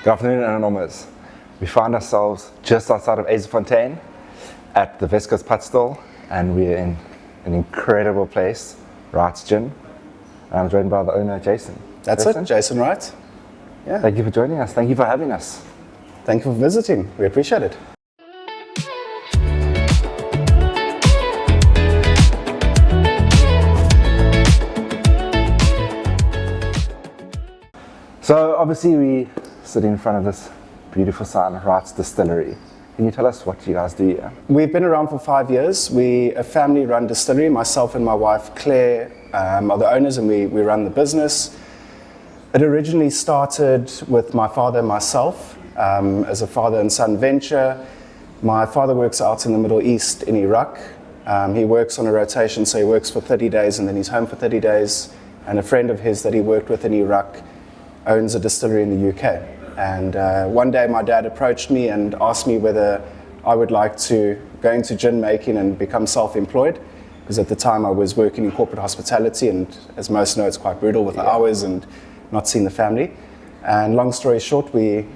Good afternoon, Anonymous. We find ourselves just outside of Azefontein at the Weskus Put Still, and we're in an incredible place, Wright's Gin. And I'm joined by the owner, Jason. That's Jason? it, Jason Wright. Yeah. Thank you for joining us. Thank you for having us. Thank you for visiting. We appreciate it. So obviously we sit in front of this beautiful sign, Wright's Distillery. Can you tell us what you guys do here? We've been around for 5 years. We're a family-run distillery. Myself and my wife, Claire, are the owners, and we run the business. It originally started with my father and myself as a father and son venture. My father works out in the Middle East in Iraq. He works on a rotation, so he works for 30 days and then he's home for 30 days. And a friend of his that he worked with in Iraq owns a distillery in the UK. And one day my dad approached me and asked me whether I would like to go into gin making and become self-employed, because at the time I was working in corporate hospitality, and as most know, it's quite brutal with the hours and not seeing the family. And long story short, we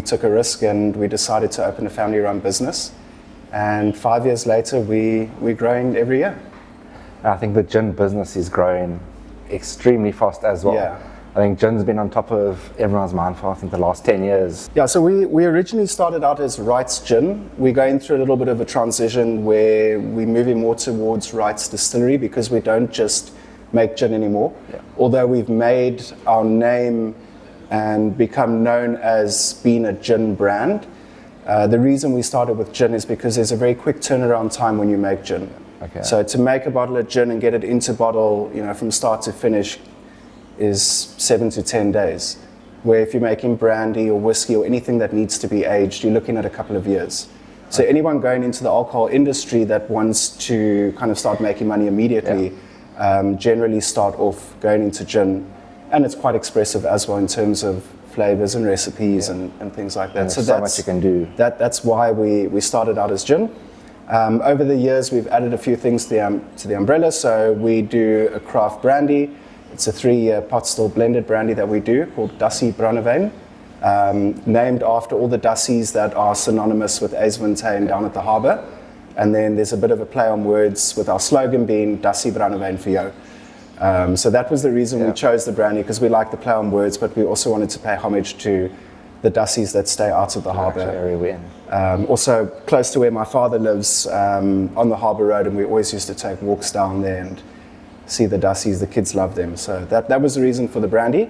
took a risk and we decided to open a family-run business. And 5 years later, we're growing every year. I think the gin business is growing extremely fast as well. Yeah. I think gin's been on top of everyone's mind for I think the last 10 years. Yeah, so we originally started out as Wright's Gin. We're going through a little bit of a transition where we're moving more towards Wright's Distillery, because we don't just make gin anymore. Yeah. Although we've made our name and become known as being a gin brand, the reason we started with gin is because there's a very quick turnaround time when you make gin. Okay. So to make a bottle of gin and get it into bottle, from start to finish, is 7 to 10 days. Where if you're making brandy or whiskey or anything that needs to be aged, you're looking at a couple of years. So anyone going into the alcohol industry that wants to kind of start making money immediately, generally start off going into gin, and it's quite expressive as well in terms of flavors and recipes and things like that. And so much you can do. That's why we started out as gin. Over the years, we've added a few things to the umbrella. So we do a craft brandy. It's a 3-year pot still blended brandy that we do called Dassie Brandewijn, named after all the Dassies that are synonymous with Azefontein down at the harbour. And then there's a bit of a play on words with our slogan being Dassie Brandewijn for jou. So that was the reason we chose the brandy, because we like the play on words, but we also wanted to pay homage to the Dassies that stay out of the harbour. Area we're in. Also close to where my father lives, on the harbour road, and we always used to take walks down there and see the Dassies. The kids love them. So that was the reason for the brandy.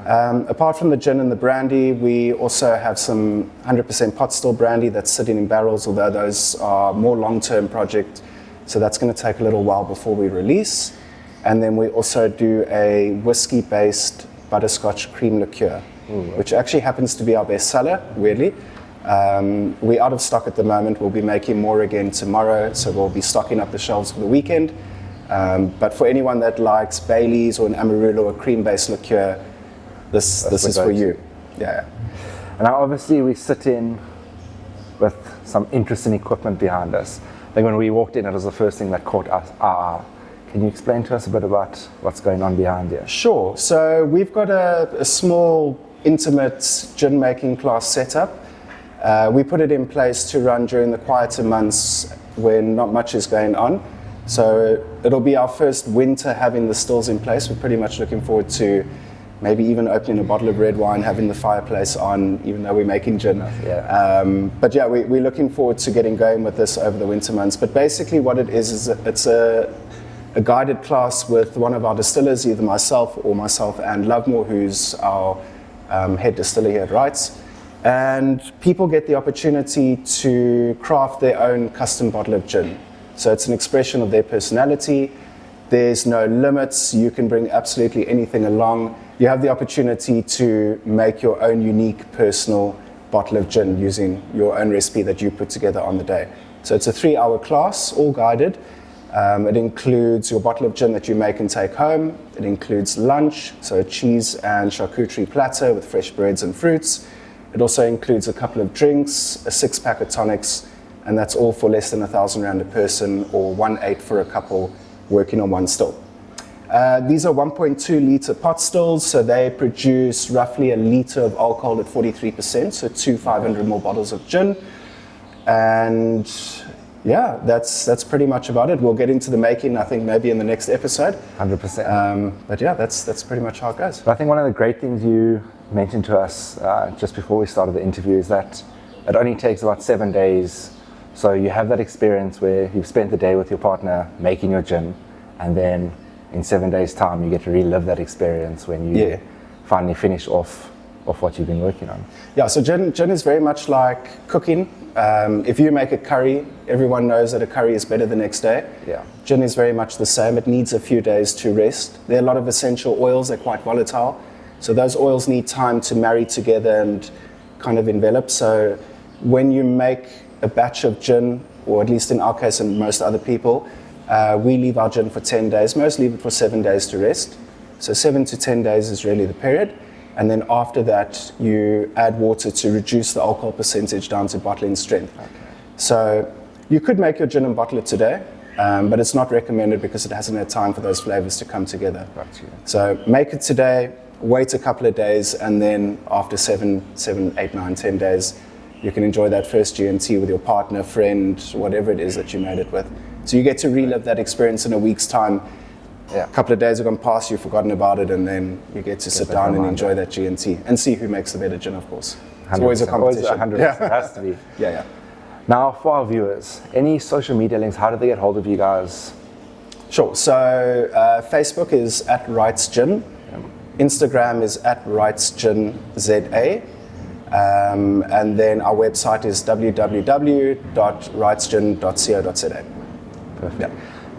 Apart from the gin and the brandy, we also have some 100% pot still brandy that's sitting in barrels, although those are more long-term project. So that's going to take a little while before we release. And then we also do a whiskey-based butterscotch cream liqueur, which actually happens to be our best seller, weirdly. We're out of stock at the moment. We'll be making more again tomorrow, so we'll be stocking up the shelves for the weekend. But for anyone that likes Baileys or an Amarula or a cream-based liqueur, this is for you. Yeah. And now obviously we sit in with some interesting equipment behind us. I think when we walked in, it was the first thing that caught us our eye. Can you explain to us a bit about what's going on behind here? Sure. So we've got a small, intimate gin-making class setup. We put it in place to run during the quieter months when not much is going on. So it'll be our first winter having the stills in place. We're pretty much looking forward to maybe even opening a bottle of red wine, having the fireplace on, even though we're making gin. But yeah, we're looking forward to getting going with this over the winter months. But basically what it is it's a guided class with one of our distillers, either myself and Lovemore, who's our head distiller here at Wright's. And people get the opportunity to craft their own custom bottle of gin. So it's an expression of their personality. There's no limits. You can bring absolutely anything along. You have the opportunity to make your own unique personal bottle of gin using your own recipe that you put together on the day. So it's a 3-hour class, all guided. It includes your bottle of gin that you make and take home. It includes lunch, so a cheese and charcuterie platter with fresh breads and fruits. It also includes a couple of drinks, a 6-pack of tonics, and that's all for less than R1,000 a person, or 1,800 for a couple working on one still. These are 1.2 litre pot stills, so they produce roughly a litre of alcohol at 43%, so 500 more bottles of gin. And yeah, that's pretty much about it. We'll get into the making, I think, maybe in the next episode. 100%. But yeah, that's pretty much how it goes. But I think one of the great things you mentioned to us just before we started the interview is that it only takes about 7 days. So you have that experience where you've spent the day with your partner making your gin, and then in 7 days' time you get to relive that experience when you finally finish off what you've been working on. Yeah, so gin is very much like cooking. If you make a curry, everyone knows that a curry is better the next day. Yeah. Gin is very much the same. It needs a few days to rest. There are a lot of essential oils. They're quite volatile. So those oils need time to marry together and kind of envelop. So when you make a batch of gin, or at least in our case and most other people, we leave our gin for 10 days. Most leave it for 7 days to rest. So 7 to 10 days is really the period. And then after that, you add water to reduce the alcohol percentage down to bottling strength. Okay. So you could make your gin and bottle it today, but it's not recommended because it hasn't had time for those flavors to come together. Gotcha. So make it today, wait a couple of days, and then after 7, 8, 9, 10 days, you can enjoy that first G&T with your partner, friend, whatever it is that you made it with. So you get to relive that experience in a week's time. Yeah. A couple of days have gone past, you've forgotten about it, and then you get to sit down and enjoy that G&T and see who makes the better gin, of course. It's always a competition. 100%. It has to be. Yeah. Now, for our viewers, any social media links, how do they get hold of you guys? Sure. So Facebook is @Wright's Gin. Instagram is @WrightsGinZA. And then our website is www.wrightsgin.co.za. Perfect. Yeah.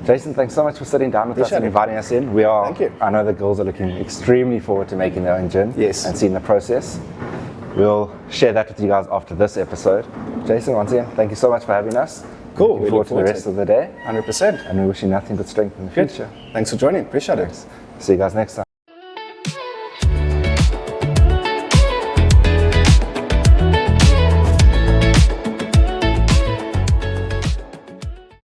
Jason, thanks so much for sitting down with us and inviting us in. Thank you. I know the girls are looking extremely forward to making their own gin and seeing the process. We'll share that with you guys after this episode. Jason, once again, thank you so much for having us. Cool. Looking forward to the rest of the day. 100%. And we wish you nothing but strength in the future. Thanks for joining. Appreciate it. See you guys next time.